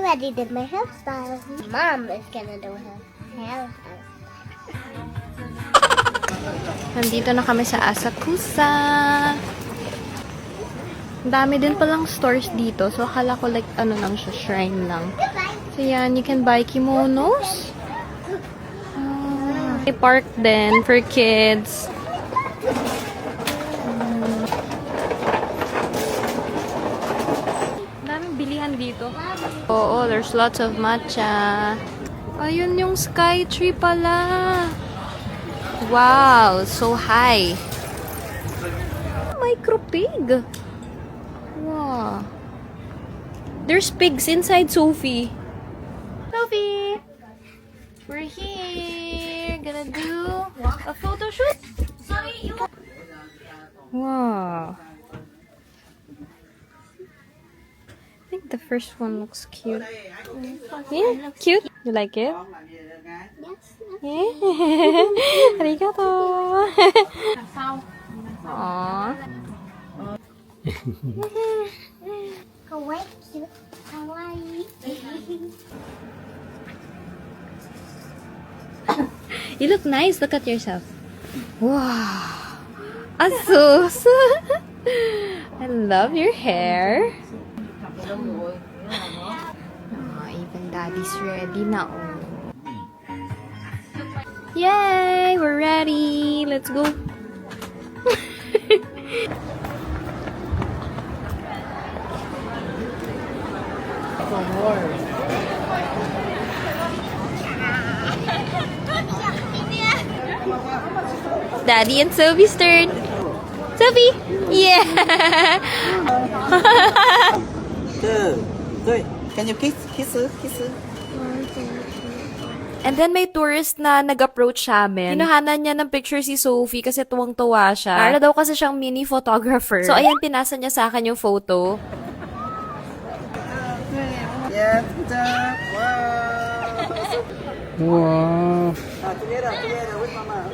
already did my hairstyle. Mom is gonna do her hairstyle. Nandito na kami sa Asakusa. Ang dami din palang stores dito. So, akala ko like, ano lang siya, shrine lang. So, yan. You can buy kimonos. May park din for kids. Daming bilihan dito. Oo, there's lots of matcha. Ayun yung sky tree pala. Wow, so high. Micro pig. Wow. There's pigs inside Sophie. Sophie, we're here. Gonna do a photo shoot. Wow. I think the first one looks cute. Yeah, cute. You like it? Yeah. Arigato. Aww. Kawaii, cute. Kawaii. You look nice. Look at yourself. Wow. Asus. I love your hair. Oh, even daddy's ready now. Yay! We're ready. Let's go. Daddy and Sophie's turn. Sophie! Yeah! 对 Can you kiss? And then may tourist na nag-approach sa amin. Kinuhanan niya ng picture si Sophie kasi tuwang-tuwa siya. Para daw kasi siyang mini photographer. So ayan, pinasa niya sa akin yung photo. Yeah, wow. Wow. Together with mama.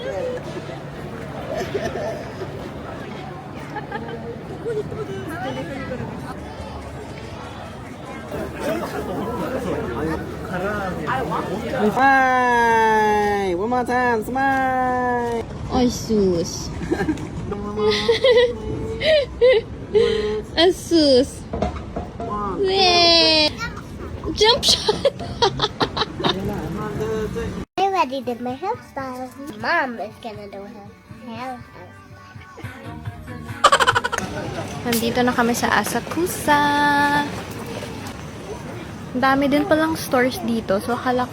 Smile. One more time. Smile. Ay, sus. Asus. Jump shot. I already did my hairstyle. Mom is gonna do her hairstyle. Nandito na kami sa Asakusa. Ang dami din palang stores dito. So, akala ko